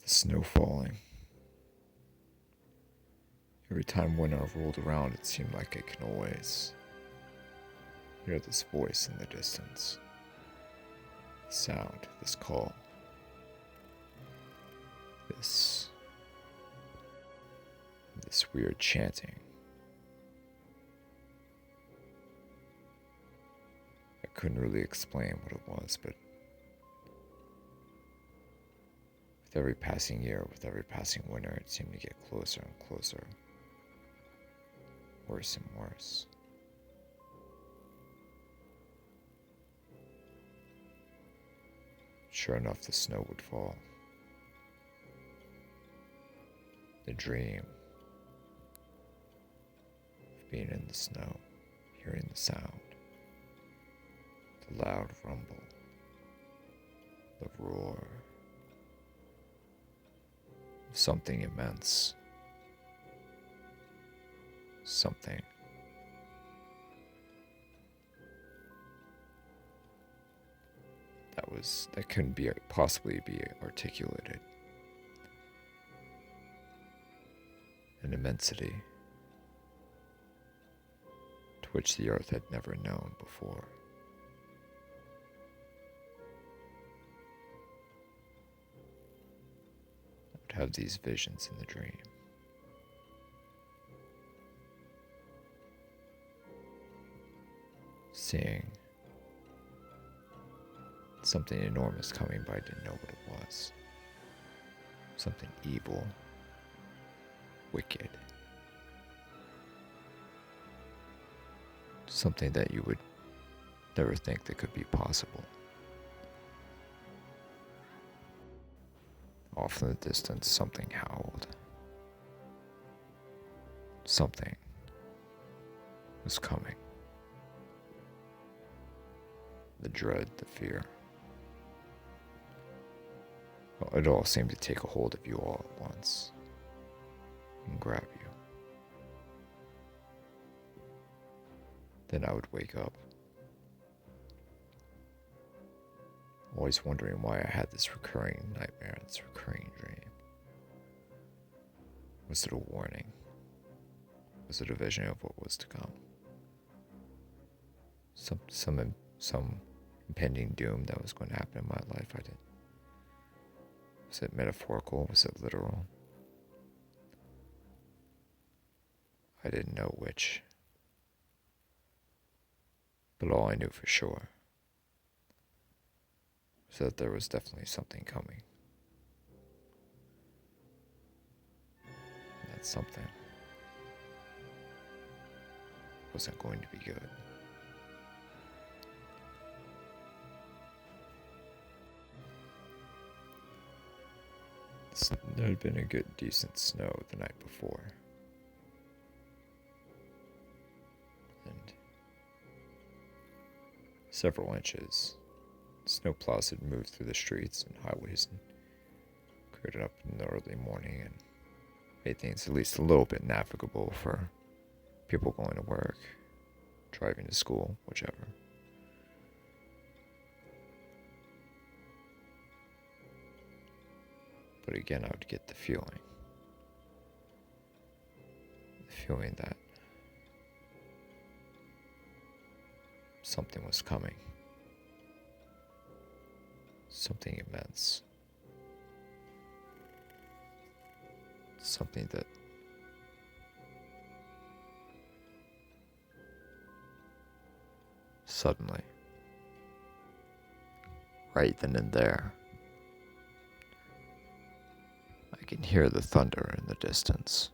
Snow falling. Every time winter rolled around, it seemed like I could always hear this voice in the distance. The sound, this call, this weird chanting. I couldn't really explain what it was, but with every passing year, with every passing winter, it seemed to get closer and closer. Worse and worse. Sure enough, the snow would fall. The dream of being in the snow, hearing the sound, the loud rumble, the roar of something immense. Something that couldn't possibly be articulated. An immensity to which the earth had never known before. I would have these visions in the dream. Seeing something enormous coming, but I didn't know what it was. Something evil, wicked. Something that you would never think that could be possible. Off in the distance, something howled. Something was coming. The dread, the fear. Well, it all seemed to take a hold of you all at once and grab you. Then I would wake up, always wondering why I had this recurring nightmare, this recurring dream. Was it a warning? Was it a vision of what was to come? Some impending doom that was going to happen in my life. Was it metaphorical? Was it literal? I didn't know which. But all I knew for sure was that there was definitely something coming. And that something wasn't going to be good. There had been a good, decent snow the night before. And several inches. Snowplows had moved through the streets and highways and cleared it up in the early morning and made things at least a little bit navigable for people going to work, driving to school, whichever. But again, I would get the feeling that something was coming. Something immense. Something that suddenly, right then and there, I can hear the thunder in the distance.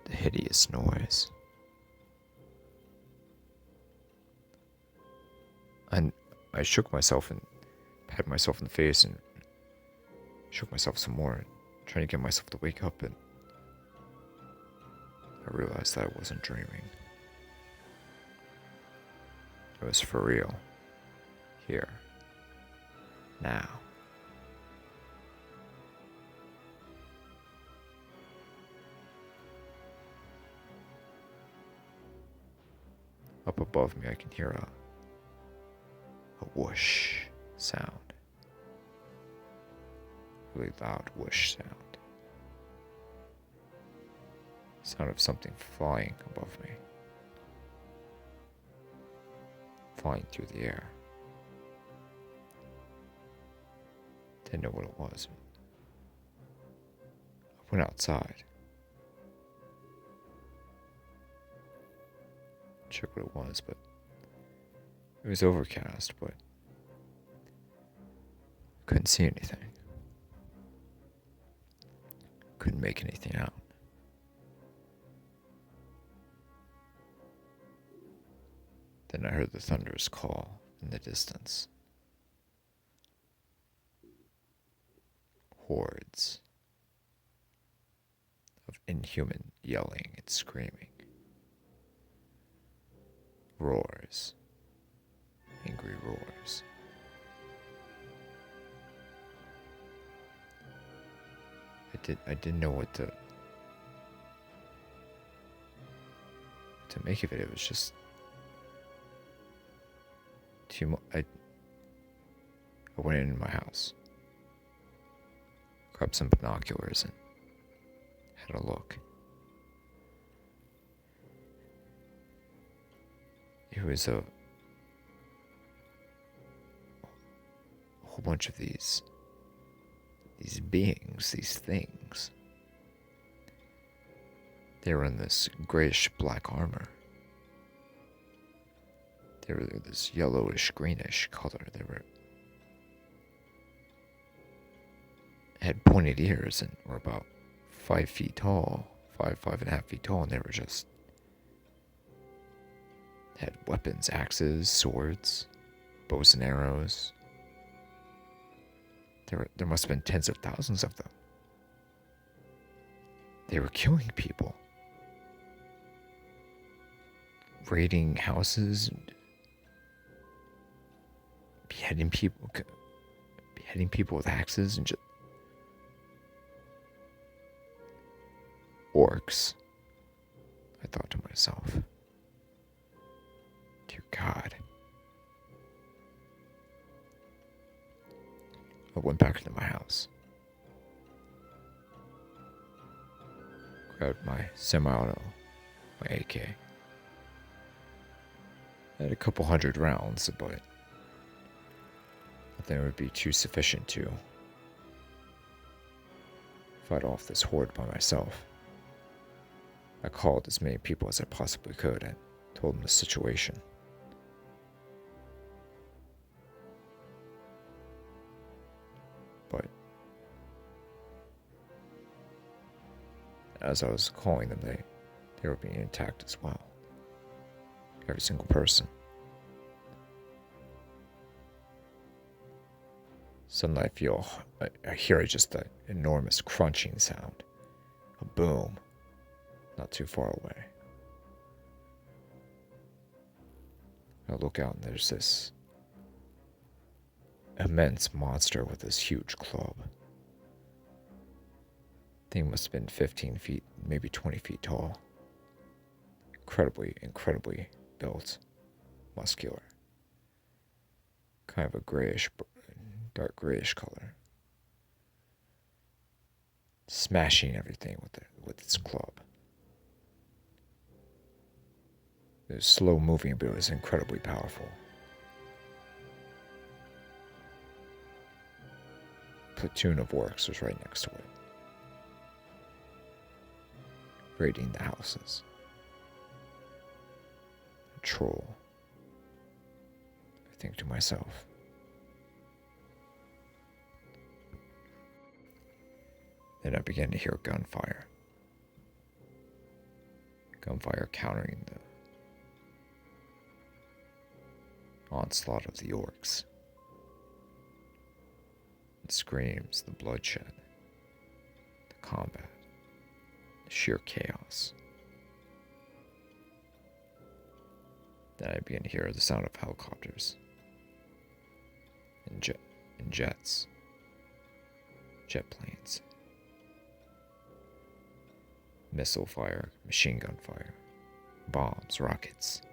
The hideous noise. And I shook myself and patted myself in the face and shook myself some more, trying to get myself to wake up, and I realized that I wasn't dreaming. It was for real. Here. Now. Up above me, I can hear a a whoosh sound. Really loud whoosh sound. Sound of something flying above me. Flying through the air. Didn't know what it was. I went outside. Checked what it was, but it was overcast, but couldn't see anything. Couldn't make anything out. Then I heard the thunderous call in the distance. Hordes of inhuman yelling and screaming. Roars. Angry roars. I didn't know what to make of it. It was just too much. I went into my house, grabbed some binoculars, and had a look. It was a whole bunch of these beings, these things. They were in this grayish black armor. They were this yellowish greenish color. Had pointed ears and were about 5 feet tall, 5.5 feet tall, and they were just had weapons, axes, swords, bows and arrows. There must have been tens of thousands of them. They were killing people, raiding houses, and beheading people with axes, and just orcs. I thought to myself, dear God. I went back into my house, grabbed my semi-auto, my AK. I had a couple hundred rounds, but I think it would be too sufficient to fight off this horde by myself. I called as many people as I possibly could and told them the situation. But as I was calling them, they were being attacked as well. Every single person. Suddenly I hear just an enormous crunching sound. A boom. Not too far away. I look out and there's this immense monster with this huge club. Thing must have been 15 feet, maybe 20 feet tall. Incredibly built, muscular. Kind of a dark grayish color. Smashing everything with its club. It was slow moving, but it was incredibly powerful. A platoon of orcs was right next to it, raiding the houses. A troll. I think to myself, then I began to hear gunfire. Gunfire countering the onslaught of the orcs. The screams, the bloodshed, the combat, the sheer chaos. Then I began to hear the sound of helicopters and jets, jet planes, missile fire, machine gun fire, bombs, rockets.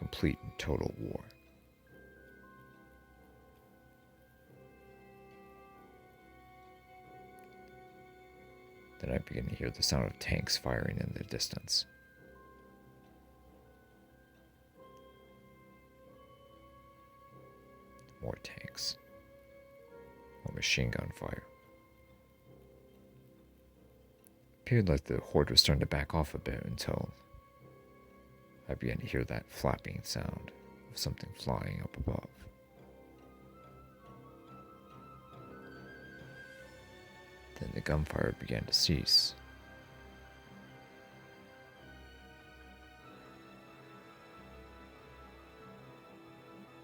complete and total war. Then I begin to hear the sound of tanks firing in the distance. More tanks. More machine gun fire. It appeared like the horde was starting to back off a bit until I began to hear that flapping sound of something flying up above. Then the gunfire began to cease.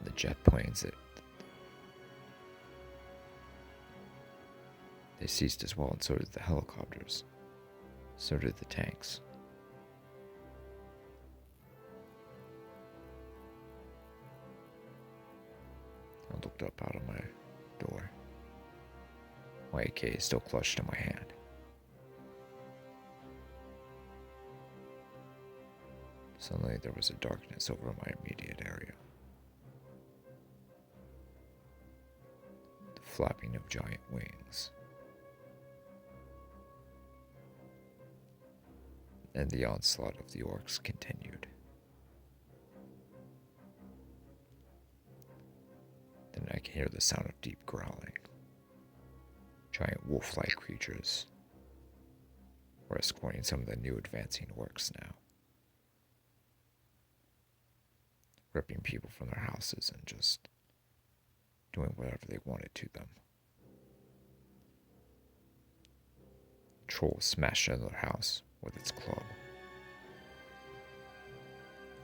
The jet planes, they ceased as well, and so did the helicopters. So did the tanks. I looked up out of my door. My AK is still clutched in my hand. Suddenly there was a darkness over my immediate area. The flapping of giant wings. And the onslaught of the orcs continued. Then I can hear the sound of deep growling. Giant wolf-like creatures were escorting some of the new advancing orcs now, ripping people from their houses and just doing whatever they wanted to them. Troll smashed into their house with its club,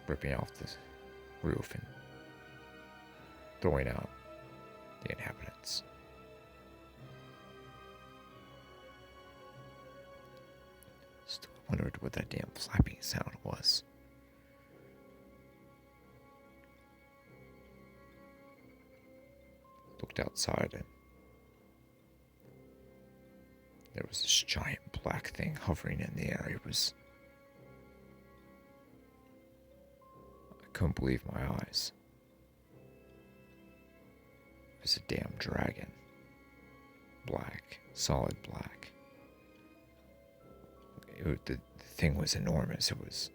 ripping off the roof and throwing out the inhabitants. Still wondered what that damn flapping sound was. Looked outside and there was this giant black thing hovering in the air. I couldn't believe my eyes. It was a damn dragon. Black, solid black. The thing was enormous. It was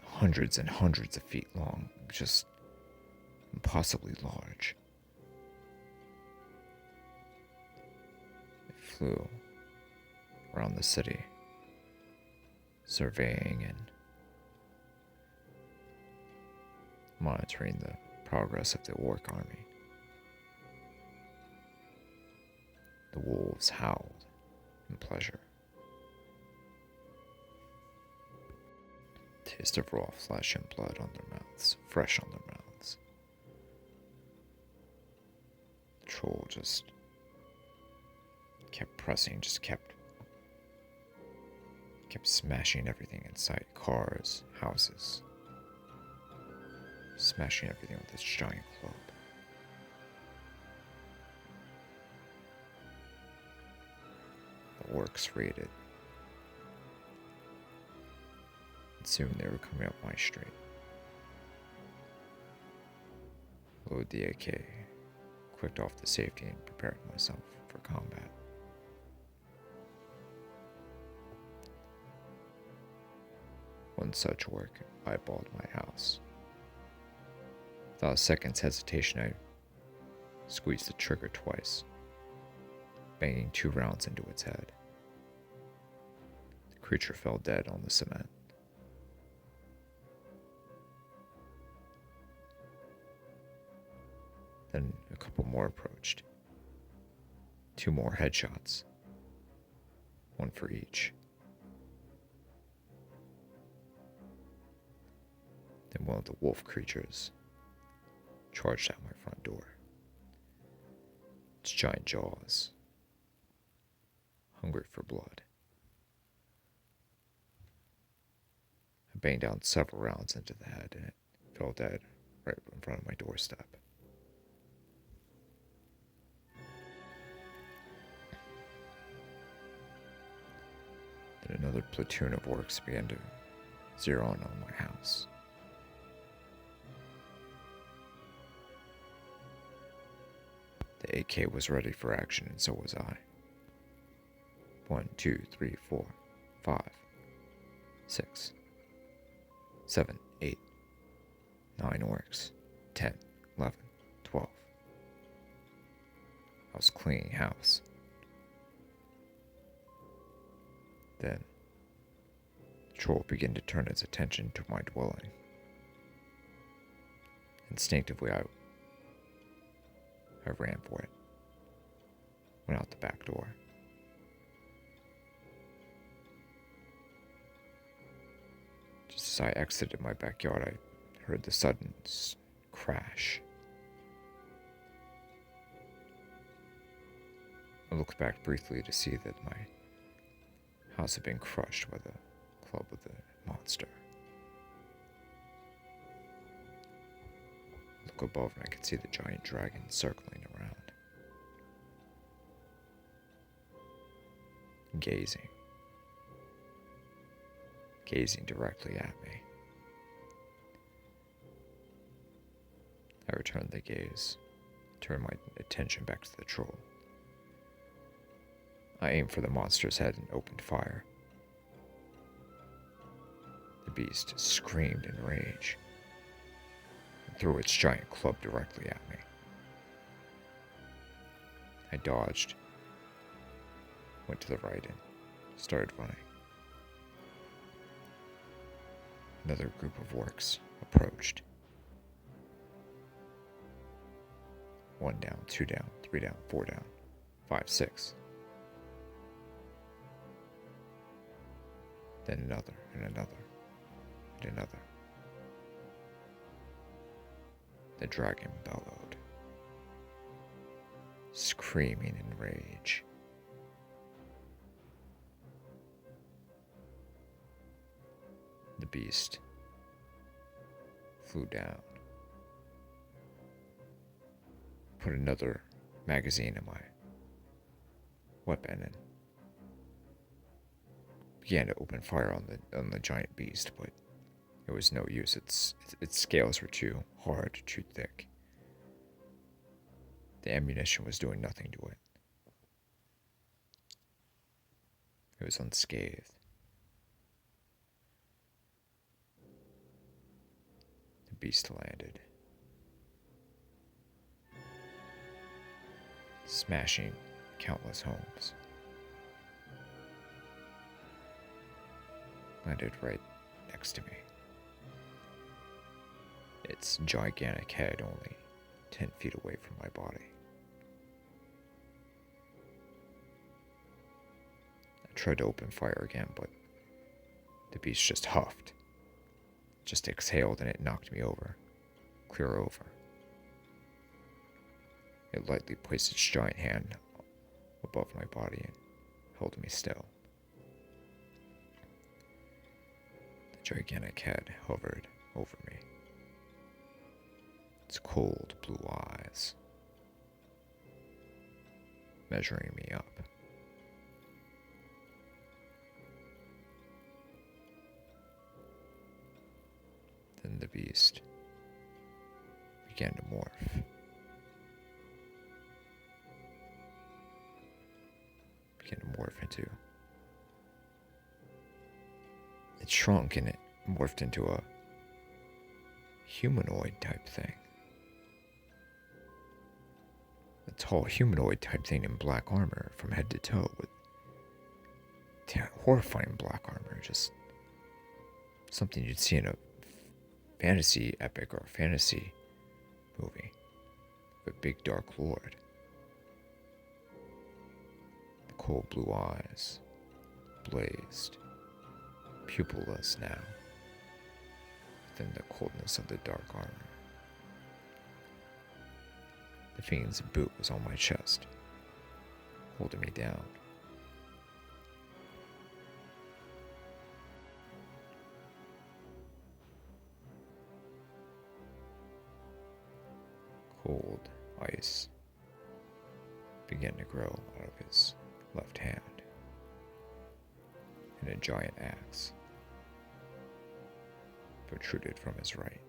hundreds and hundreds of feet long, just impossibly large. It flew around the city, surveying and monitoring the progress of the orc army. The wolves howled in pleasure. Taste of raw flesh and blood on their mouths, fresh on their mouths. The troll just kept pressing, just kept smashing everything in sight. Cars, houses. Smashing everything with this giant club. The orcs raided. And soon they were coming up my street. Loaded the AK, clicked off the safety and prepared myself for combat. One such orc eyeballed my house. Without a second's hesitation, I squeezed the trigger twice, banging 2 rounds into its head. The creature fell dead on the cement. Then a couple more approached. 2 more headshots, 1 for each. Then one of the wolf creatures charged at my front door. Its giant jaws, hungry for blood. I banged down several rounds into the head and it fell dead right in front of my doorstep. Then Then another platoon of orcs began to zero in on my house. The AK was ready for action, and so was I. 1, 2, 3, 4, 5, 6, 7, 8, 9 orcs, 10, 11, 12. I was cleaning house. Then, the troll began to turn its attention to my dwelling. Instinctively, I ran for it. Went out the back door. Just as I exited my backyard, I heard the sudden crash. I looked back briefly to see that my house had been crushed by the club of the monster. I look above and I could see the giant dragon circling around. Gazing directly at me. I returned the gaze, turned my attention back to the troll. I aimed for the monster's head and opened fire. The beast screamed in rage and threw its giant club directly at me. I dodged, went to the right, and started running. Another group of orcs approached. 1 down, 2 down, 3 down, 4 down, 5, 6. Then another, and another, and another. The dragon bellowed, screaming in rage. The beast flew down, put another magazine in my weapon, and began to open fire on the giant beast, but it was no use. Its scales were too hard, too thick. The ammunition was doing nothing to it. It was unscathed. The beast landed, smashing countless homes. Landed right next to me. Its gigantic head only 10 feet away from my body. I tried to open fire again, but the beast just huffed. Just exhaled and it knocked me over. Clear over. It lightly placed its giant hand above my body and held me still. The gigantic head hovered over me. Its cold blue eyes measuring me up. Then the beast began to morph. Into it shrunk and it morphed into a humanoid type thing. A tall humanoid type thing in black armor from head to toe with horrifying black armor, just something you'd see in a fantasy epic or fantasy movie. A big dark lord. The cold blue eyes blazed, pupilless now, within the coldness of the dark armor. The fiend's boot was on my chest, holding me down. Cold ice began to grow out of his left hand. and a giant axe protruded from his right.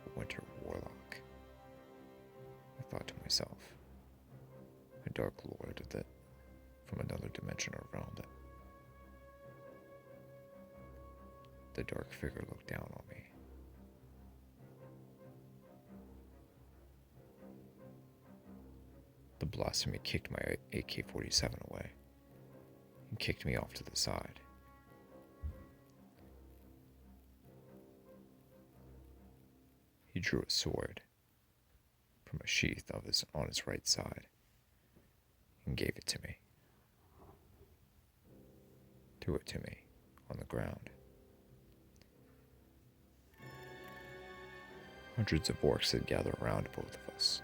A winter warlock, I thought to myself. A dark lord that from another dimension or realm that the dark figure looked down on me. The blasphemy kicked my AK-47 away and kicked me off to the side. He drew a sword from a sheath on his right side and gave it to me. Threw it to me on the ground. Hundreds of orcs had gathered around both of us,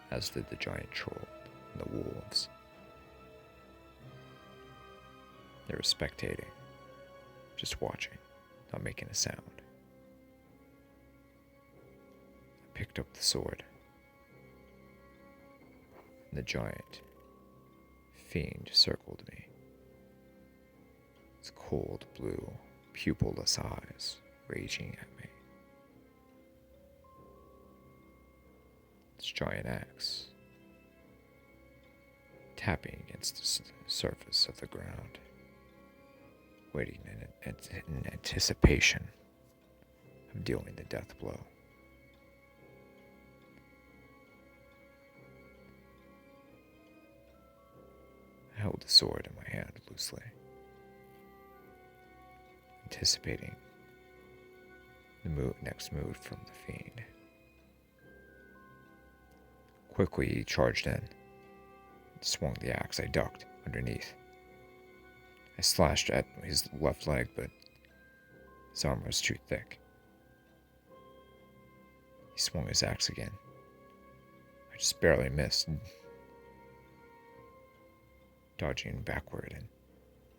as did the giant troll and the wolves. They were spectating, just watching, not making a sound. I picked up the sword, and the giant fiend circled me. Its cold blue, pupilless eyes raging at me. Its giant axe tapping against the surface of the ground, waiting in anticipation of dealing the death blow. I held the sword in my hand loosely, anticipating the next move from the fiend. Quickly he charged in, swung the axe. I ducked underneath. I slashed at his left leg, but his armor was too thick. He swung his axe again. I just barely missed, dodging backward and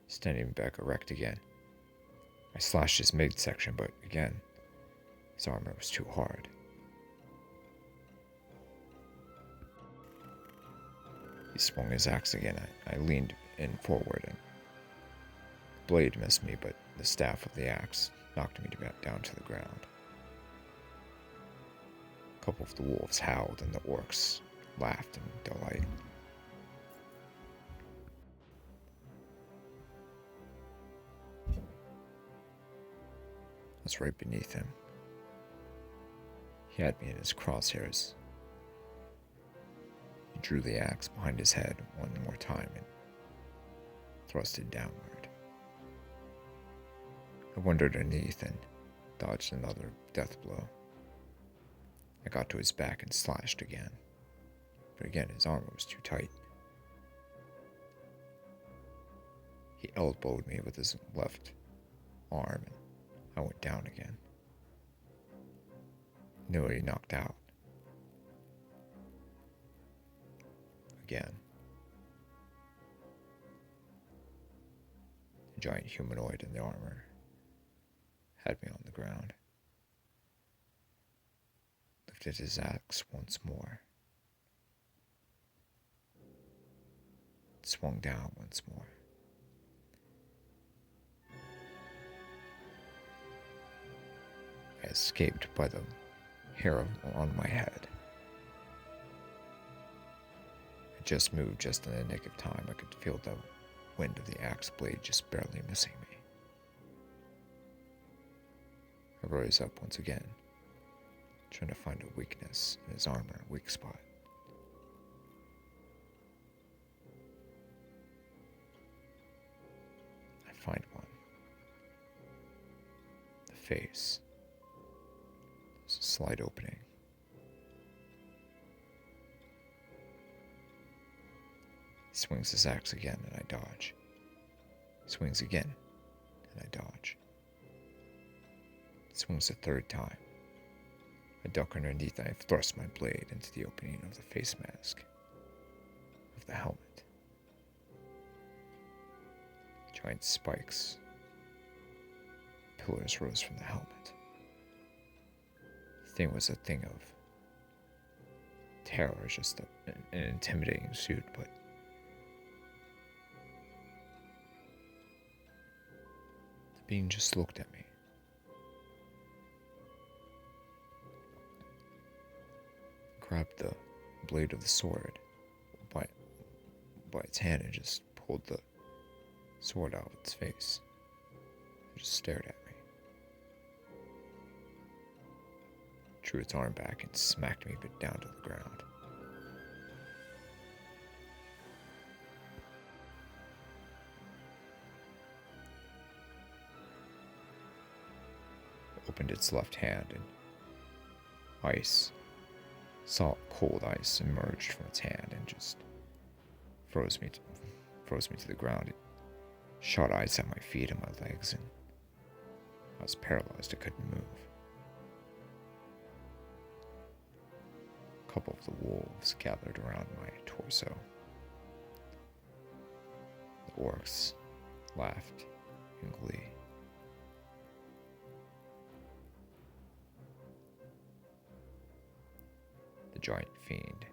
standing back erect again. I slashed his midsection, but again, his armor was too hard. He swung his axe again. I leaned in forward, and the blade missed me, but the staff of the axe knocked me down to the ground. A couple of the wolves howled, and the orcs laughed in delight. I was right beneath him. He had me in his crosshairs. He drew the axe behind his head one more time and thrust it downward. I wandered underneath and dodged another death blow. I got to his back and slashed again, but again his armor was too tight. He elbowed me with his left arm and I went down again, nearly knocked out. Again. The giant humanoid in the armor had me on the ground. Lifted his axe once more. Swung down once more. I escaped by the hair on my head. I just moved just in the nick of time. I could feel the wind of the axe blade just barely missing me. I rose up once again, trying to find a weakness in his armor, a weak spot. I find one. The face. There's a slight opening. He swings his axe again and I dodge. He swings again and I dodge. He swings a third time. I duck underneath and I thrust my blade into the opening of the face mask of the helmet. Giant spikes. Pillars rose from the helmet. The thing was a thing of terror, just an intimidating suit, but being just looked at me. Grabbed the blade of the sword by its hand and just pulled the sword out of its face. It just stared at me. Drew its arm back and smacked me down to the ground. It opened its left hand and ice, cold ice emerged from its hand and just froze me to the ground. It shot ice at my feet and my legs, and I was paralyzed. I couldn't move. A couple of the wolves gathered around my torso. The orcs laughed in glee. The giant fiend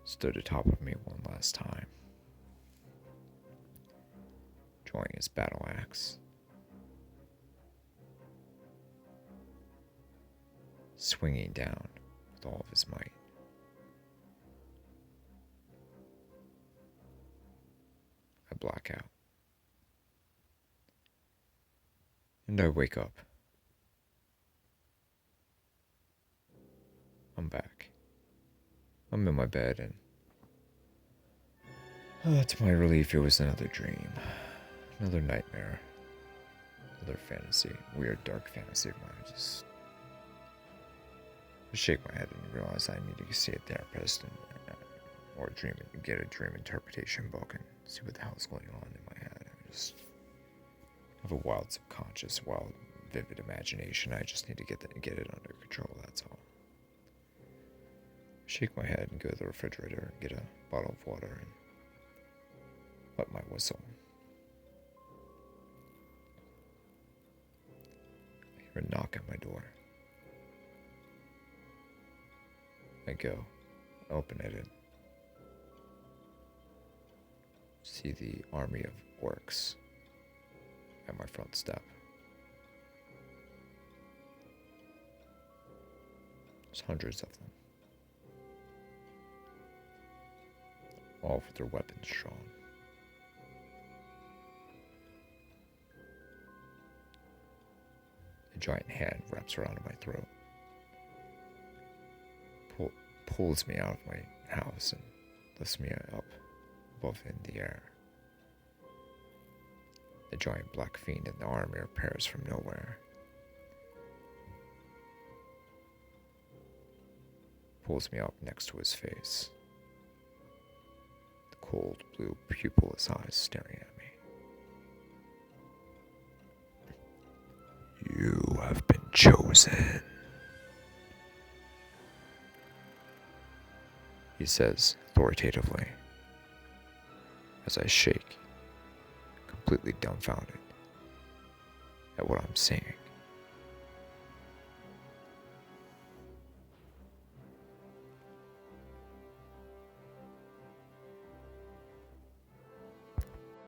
stood atop of me one last time, drawing his battle axe, swinging down with all of his might. I black out, and I wake up. I'm back. I'm in my bed, and to my relief, it was another dream. Another nightmare. Another fantasy. Weird, dark fantasy of mine. Just shake my head and realize I need to see a therapist or get a dream interpretation book and see what the hell's going on in my head. I just have a wild subconscious, wild, vivid imagination. I just need to get it under control, that's all. Shake my head and go to the refrigerator and get a bottle of water and wet my whistle. I hear a knock at my door. I go, open it, and see the army of orcs at my front step. There's hundreds of them, all with their weapons drawn. A giant hand wraps around my throat, pulls me out of my house and lifts me up above in the air. The giant black fiend in the army appears from nowhere, pulls me up next to his face, the cold blue pupilless eyes staring at me. You have been chosen, he says authoritatively, as I shake, completely dumbfounded at what I'm seeing.